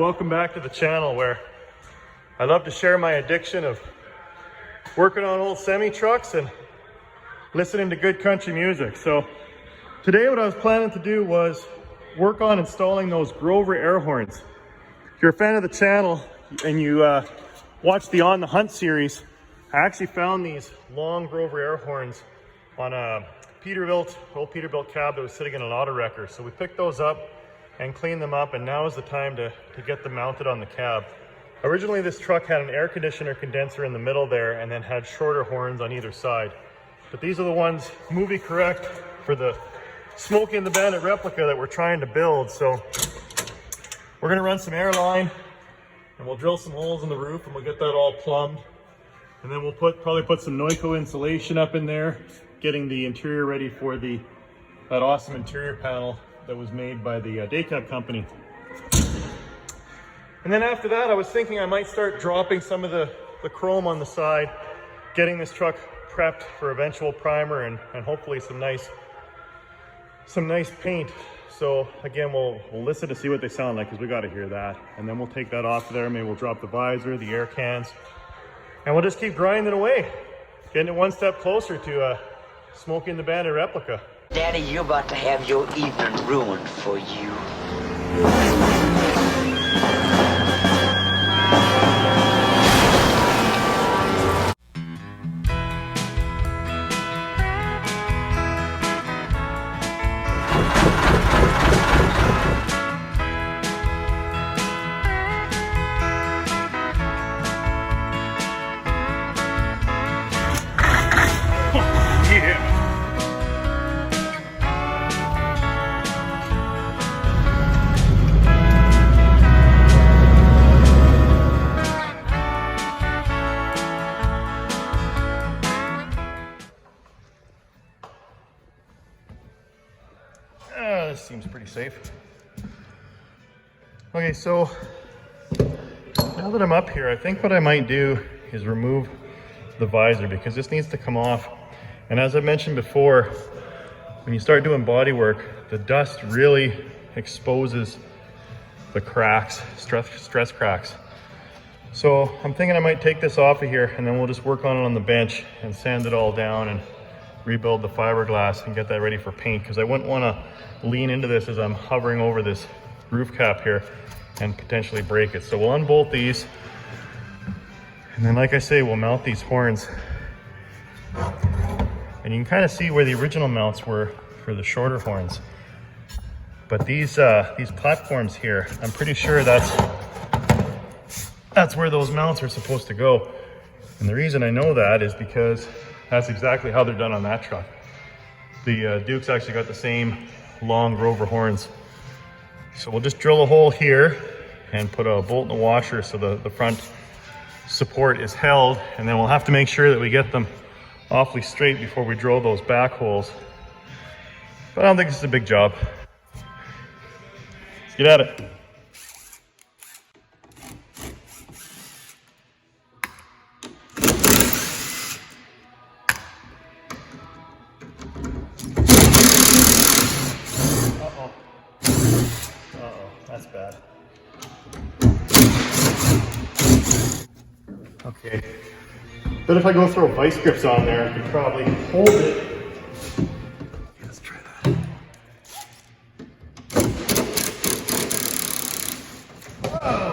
welcome back to the channel where I love to share my addiction of working on old semi trucks and listening to good country music. So today what I was planning to do was work on installing those Grover air horns. If you're a fan of the channel and you watch the On the Hunt series, I actually found these long Grover air horns on a old Peterbilt cab that was sitting in an auto wrecker. So we picked those up and clean them up, and now is the time to get them mounted on the cab. Originally this truck had an air conditioner condenser in the middle there and then had shorter horns on either side. But these are the ones movie correct for the Smokey and the Bandit replica that we're trying to build. So we're gonna run some air line and we'll drill some holes in the roof and we'll get that all plumbed. And then we'll probably put some Noiko insulation up in there, getting the interior ready for that awesome interior panel that was made by the day cab company. And then after that, I was thinking I might start dropping some of the chrome on the side, getting this truck prepped for eventual primer and hopefully some nice paint. So again, we'll listen to see what they sound like, because we got to hear that. And then we'll take that off there. Maybe we'll drop the visor, the air cans, and we'll just keep grinding away, getting it one step closer to Smokey and the Bandit replica. Daddy, you're about to have your evening ruined for you. This seems pretty safe. Okay, so now that I'm up here, I think what I might do is remove the visor, because this needs to come off. And as I mentioned before, when you start doing body work, the dust really exposes the cracks, stress cracks. So I'm thinking I might take this off of here and then we'll just work on it on the bench and sand it all down and rebuild the fiberglass and get that ready for paint, because I wouldn't want to lean into this as I'm hovering over this roof cap here and potentially break it. So we'll unbolt these, and then like I say, we'll mount these horns. And you can kind of see where the original mounts were for the shorter horns. But these platforms here, I'm pretty sure that's where those mounts are supposed to go. And the reason I know that is because that's exactly how they're done on that truck. The Duke's actually got the same long Grover horns. So we'll just drill a hole here and put a bolt in the washer so the front support is held, and then we'll have to make sure that we get them awfully straight before we drill those back holes. But I don't think this is a big job. Let's get at it. That's bad. Okay. But if I go throw vice grips on there, I could probably hold it. Okay, let's try that.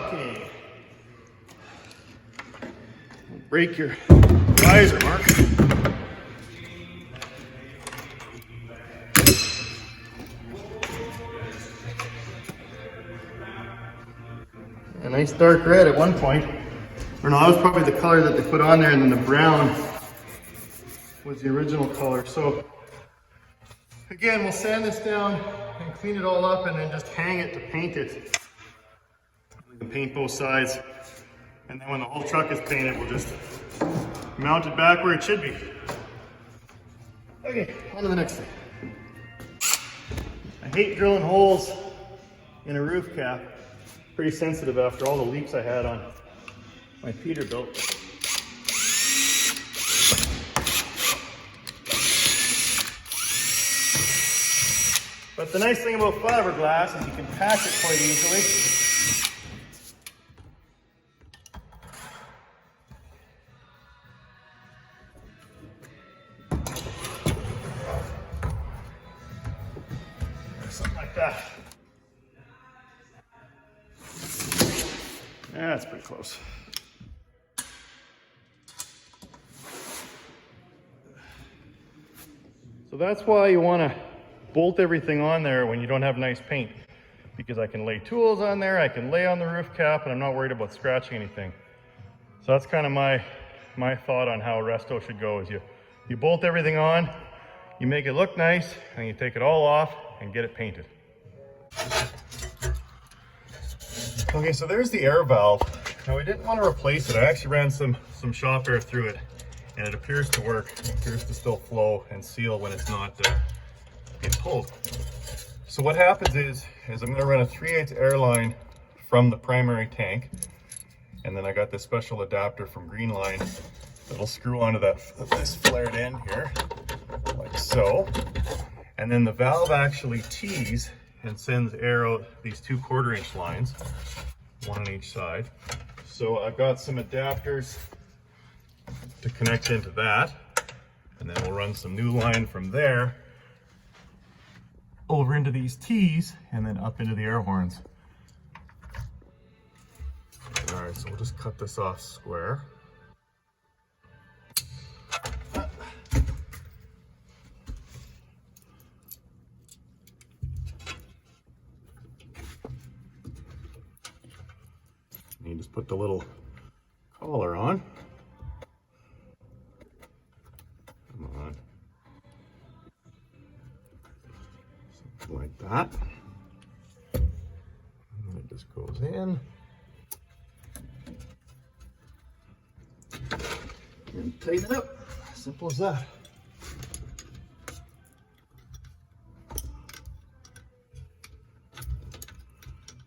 Okay. Break your visor, Mark. A nice dark red at one point. Or no, that was probably the color that they put on there, and then the brown was the original color. So again, we'll sand this down and clean it all up and then just hang it to paint it. We can paint both sides. And then when the whole truck is painted, we'll just mount it back where it should be. Okay, on to the next thing. I hate drilling holes in a roof cap. Pretty sensitive after all the leaks I had on my Peterbilt. But the nice thing about fiberglass is you can patch it quite easily. That's pretty close. So that's why you want to bolt everything on there when you don't have nice paint, because I can lay tools on there, I can lay on the roof cap, and I'm not worried about scratching anything. So that's kind of my thought on how a resto should go, is you bolt everything on, you make it look nice, and you take it all off and get it painted. Okay, so there's the air valve. Now we didn't want to replace it. I actually ran some shop air through it, and it appears to work. It appears to still flow and seal when it's not being pulled. So what happens is I'm going to run a 3/8 air line from the primary tank, and then I got this special adapter from Greenline that'll screw onto this flared end here, like so. And then the valve actually tees and sends air out these 2 1/4-inch lines, one on each side. So I've got some adapters to connect into that, and then we'll run some new line from there over into these tees and then up into the air horns. All right, so we'll just cut this off square. You just put the little collar on. Come on. Something like that. And it just goes in. And tighten it up. Simple as that.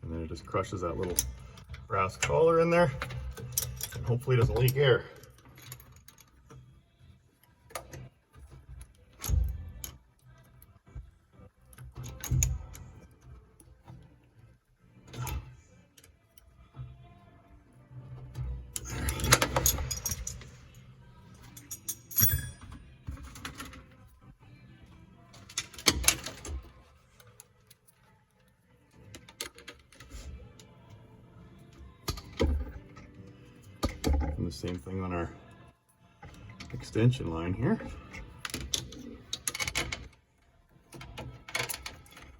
And then it just crushes that little brass collar in there, and hopefully it doesn't leak air. And the same thing on our extension line here.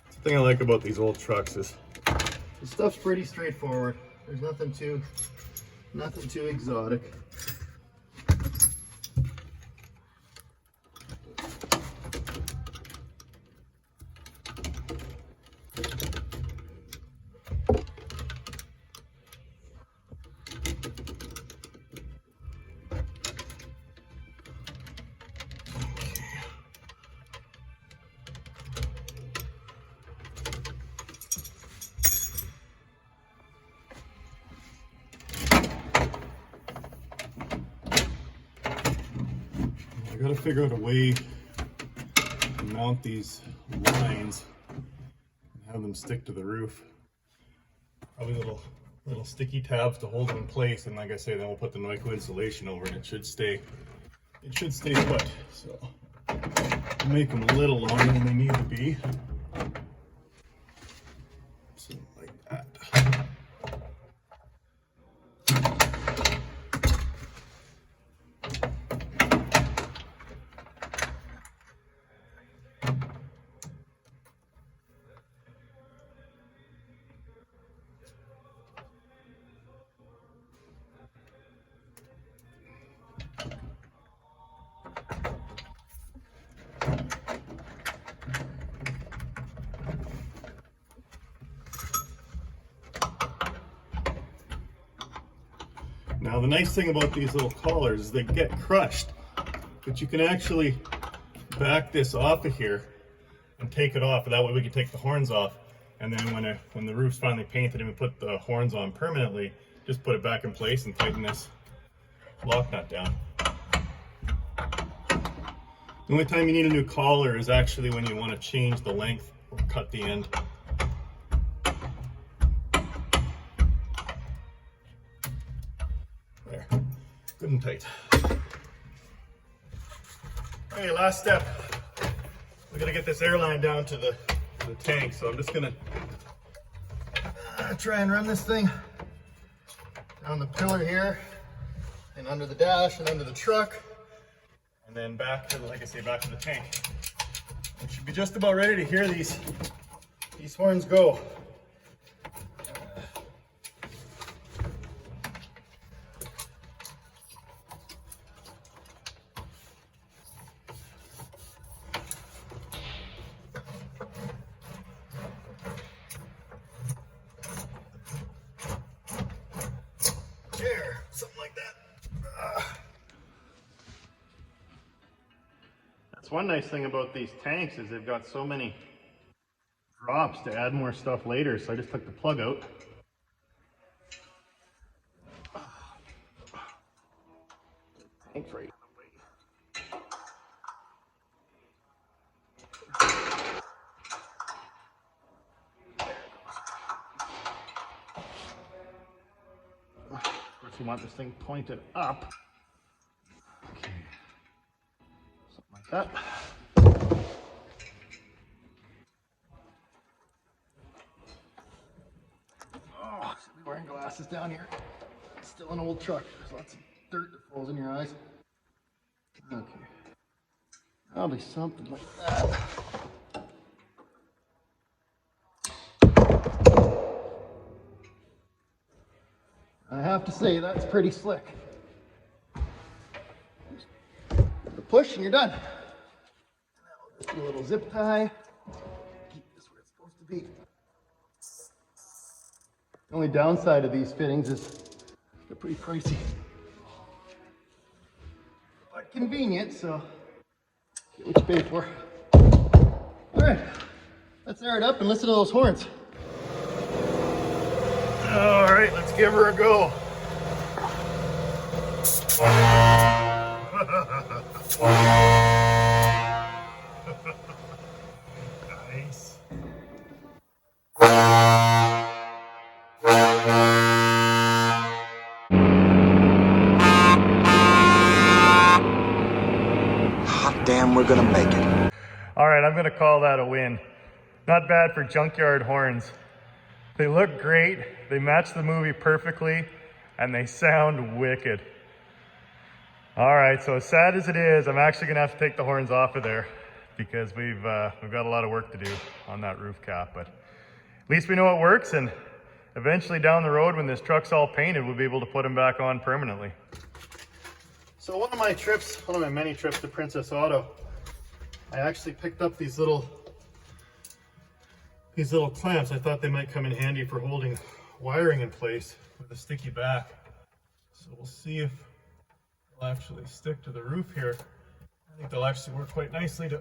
The thing I like about these old trucks is the stuff's pretty straightforward. There's nothing too exotic. I gotta figure out a way to mount these lines and have them stick to the roof. Probably little sticky tabs to hold them in place, and like I say, then we'll put the Nyquil insulation over it. It should stay put. So I'll make them a little longer than they need to be. Something like that. Now the nice thing about these little collars is they get crushed, but you can actually back this off of here and take it off. That way we can take the horns off, and then when the roof's finally painted and we put the horns on permanently, just put it back in place and tighten this lock nut down. The only time you need a new collar is actually when you want to change the length or cut the end. There, good and tight. Okay, last step. We gotta get this airline down to the tank, so I'm just gonna try and run this thing down the pillar here, and under the dash, and under the truck, and then back to, like I say, back to the tank. We should be just about ready to hear these horns go. There, something like that. That's one nice thing about these tanks is they've got so many drops to add more stuff later, so I just took the plug out. Tank's right. Of course, you want this thing pointed up. Okay. Something like that. Oh, should be wearing glasses down here. It's still an old truck. There's lots of dirt that falls in your eyes. Okay. Probably something like that. I have to say, that's pretty slick. Just give it a push and you're done. Just a little zip tie. Keep this where it's supposed to be. The only downside of these fittings is they're pretty pricey. But convenient, so get what you pay for. Alright, let's air it up and listen to those horns. Alright, let's give her a go. Nice. Hot damn, we're gonna make it. Alright, I'm gonna call that a win. Not bad for junkyard horns. They look great, they match the movie perfectly, and they sound wicked. All right, so as sad as it is, I'm actually gonna have to take the horns off of there because we've got a lot of work to do on that roof cap, but at least we know it works, and eventually down the road when this truck's all painted, we'll be able to put them back on permanently. So one of my many trips to Princess Auto, I actually picked up these little clamps. I thought they might come in handy for holding wiring in place with a sticky back. So we'll see if they'll actually stick to the roof here. I think they'll actually work quite nicely to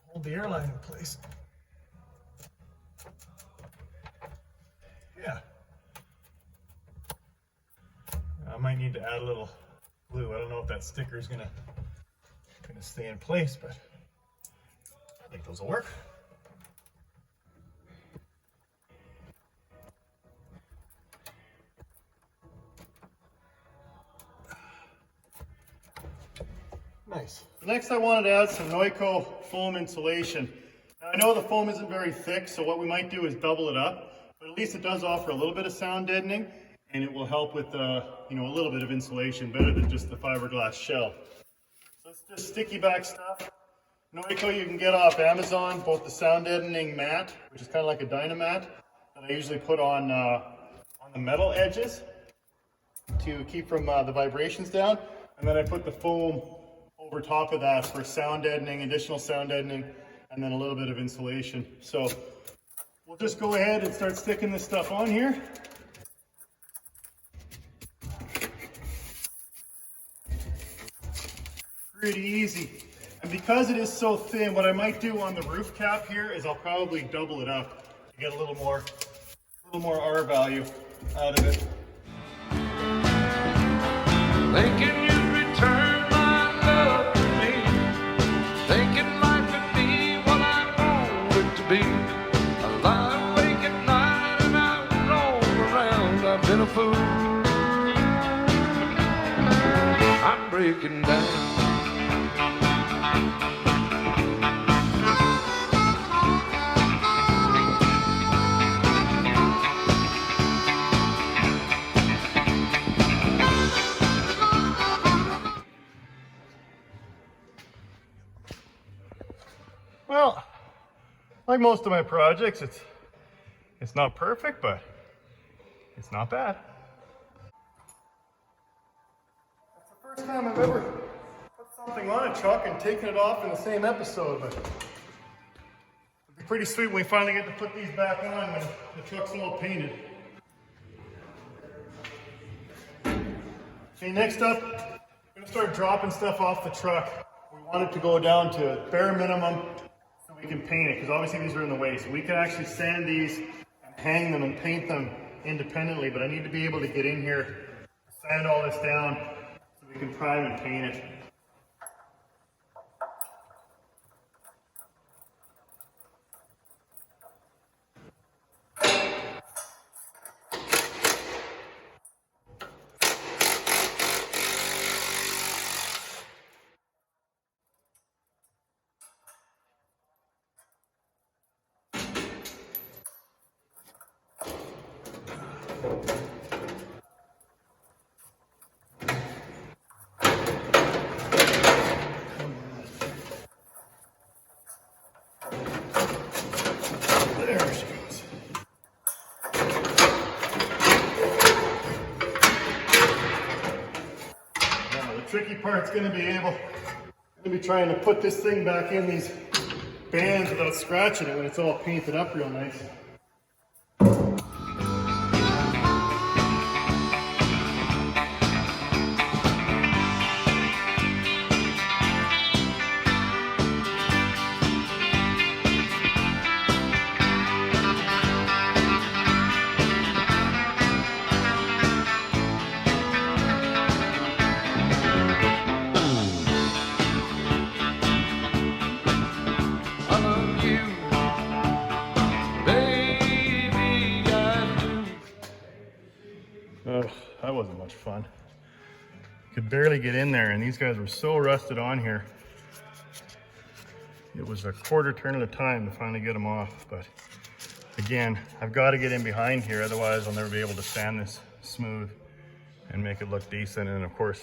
hold the airline in place. Yeah. I might need to add a little glue. I don't know if that sticker is gonna stay in place, but I think those will work. Nice. Next I wanted to add some Noiko foam insulation. Now I know the foam isn't very thick, so what we might do is double it up, but at least it does offer a little bit of sound deadening, and it will help with a little bit of insulation, better than just the fiberglass shell. So it's just sticky back stuff. Noiko you can get off Amazon, both the sound deadening mat, which is kind of like a Dynamat, that I usually put on the metal edges to keep from the vibrations down, and then I put the foam over top of that for sound deadening, additional sound deadening, and then a little bit of insulation. So we'll just go ahead and start sticking this stuff on here. Pretty easy. And because it is so thin, what I might do on the roof cap here is I'll probably double it up to get a little more R value out of it. Thinking you'd return my love to me, thinking life could be what I want it to be. I lie awake at night and I roll around. I've been a fool. I'm breaking down. like most of my projects, it's not perfect, but it's not bad. That's the first time I've ever put something on a truck and taken it off in the same episode, but it'll be pretty sweet when we finally get to put these back on when the truck's all painted. Okay, next up, I'm gonna start dropping stuff off the truck. We want it to go down to a bare minimum so we can paint it, because obviously these are in the way. So we can actually sand these and hang them and paint them independently, but I need to be able to get in here, sand all this down so we can prime and paint it. There she goes. Now the tricky part's going to be trying to put this thing back in these bands without scratching it when it's all painted up real nice. Oh, that wasn't much fun. Could barely get in there, and these guys were so rusted on here. It was a quarter turn at a time to finally get them off, but again, I've got to get in behind here, otherwise I'll never be able to sand this smooth and make it look decent. And of course,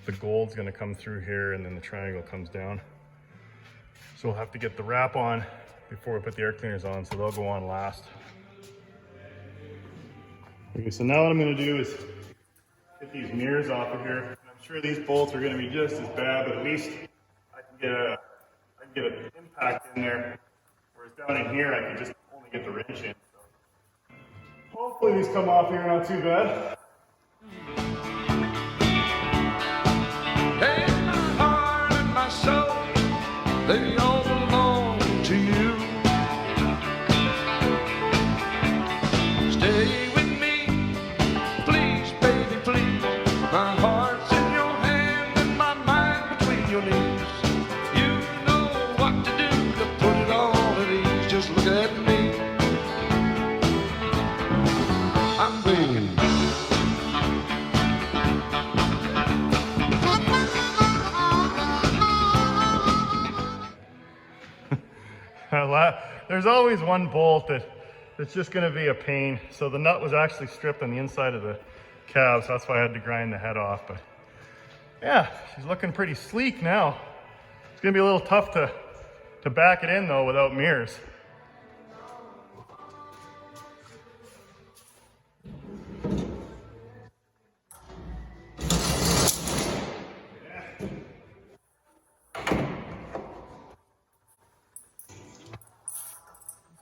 the gold's going to come through here, and then the triangle comes down. So we'll have to get the wrap on before we put the air cleaners on, so they'll go on last. Okay, so now what I'm going to do is get these mirrors off of here. I'm sure these bolts are going to be just as bad, but at least I can get an impact in there. Whereas down in here, I can just only get the wrench in. So hopefully these come off here not too bad. Hey, my heart and my soul, they all belong to you. Stay with me, please, baby, please. My heart's in your hand and my mind between your knees. You know what to do to put it all at ease. Just look at me. I'm breaking. There's always one bolt that's just going to be a pain. So the nut was actually stripped on the inside of the cab, so that's why I had to grind the head off. But yeah, she's looking pretty sleek now. It's going to be a little tough to back it in though without mirrors.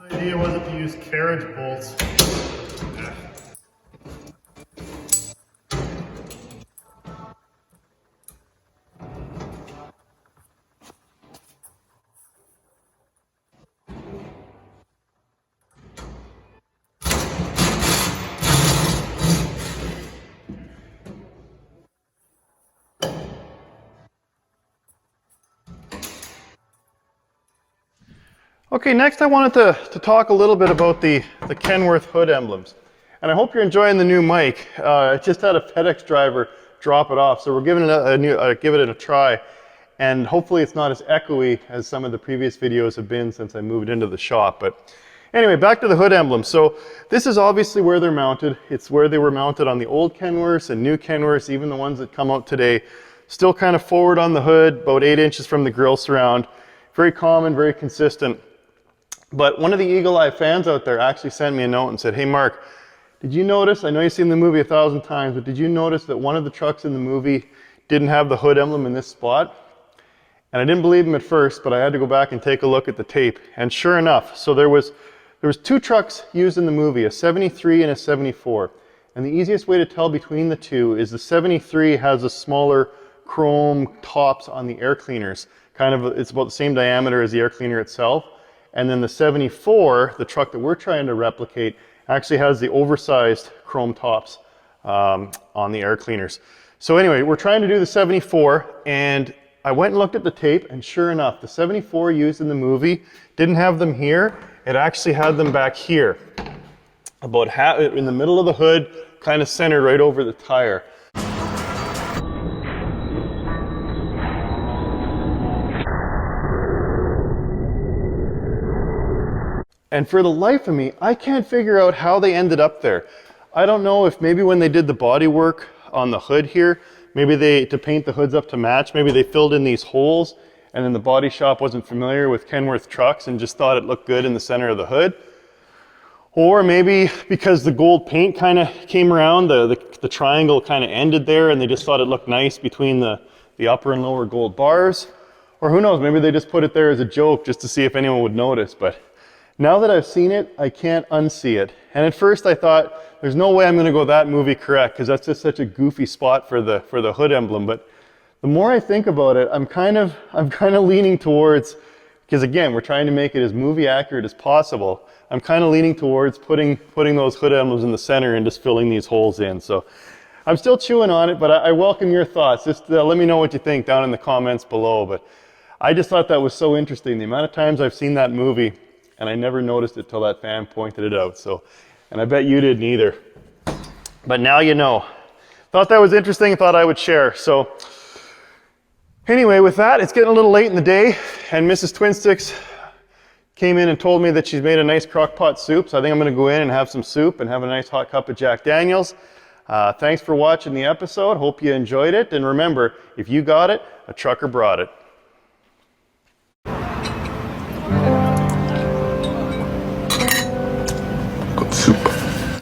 The idea wasn't to use carriage bolts. Okay, next I wanted to talk a little bit about the Kenworth hood emblems. And I hope you're enjoying the new mic. I just had a FedEx driver drop it off, so we're giving it give it a try. And hopefully it's not as echoey as some of the previous videos have been since I moved into the shop. But anyway, back to the hood emblems. So this is obviously where they're mounted. It's where they were mounted on the old Kenworths and new Kenworths, even the ones that come out today. Still kind of forward on the hood, about 8 inches from the grille surround. Very common, very consistent. But one of the Eagle Eye fans out there actually sent me a note and said, hey Mark, did you notice, I know you've seen the movie 1,000 times, but did you notice that one of the trucks in the movie didn't have the hood emblem in this spot? And I didn't believe him at first, but I had to go back and take a look at the tape. And sure enough, so there was 2 trucks used in the movie, a 73 and a 74. And the easiest way to tell between the two is the 73 has a smaller chrome tops on the air cleaners. It's about the same diameter as the air cleaner itself. And then the 74, the truck that we're trying to replicate, actually has the oversized chrome tops on the air cleaners. So anyway, we're trying to do the 74, and I went and looked at the tape, and sure enough, the 74 used in the movie didn't have them here. It actually had them back here, about half in the middle of the hood, kind of centered right over the tire. And for the life of me, I can't figure out how they ended up there. I don't know if maybe when they did the body work on the hood here, maybe to paint the hoods up to match, maybe they filled in these holes and then the body shop wasn't familiar with Kenworth trucks and just thought it looked good in the center of the hood. Or maybe because the gold paint kind of came around, the triangle kind of ended there and they just thought it looked nice between the upper and lower gold bars. Or who knows, maybe they just put it there as a joke just to see if anyone would notice. But now that I've seen it, I can't unsee it. And at first I thought, there's no way I'm going to go that movie correct because that's just such a goofy spot for the hood emblem. But the more I think about it, I'm kind of leaning towards, because again, we're trying to make it as movie accurate as possible. I'm kind of leaning towards putting those hood emblems in the center and just filling these holes in. So I'm still chewing on it, but I welcome your thoughts. Just let me know what you think down in the comments below. But I just thought that was so interesting. The amount of times I've seen that movie and I never noticed it till that fan pointed it out. So, and I bet you didn't either. But now you know. Thought that was interesting, thought I would share. So anyway, with that, it's getting a little late in the day, and Mrs. Twinsticks came in and told me that she's made a nice crock pot soup. So I think I'm gonna go in and have some soup and have a nice hot cup of Jack Daniels. Thanks for watching the episode. Hope you enjoyed it. And remember, if you got it, a trucker brought it.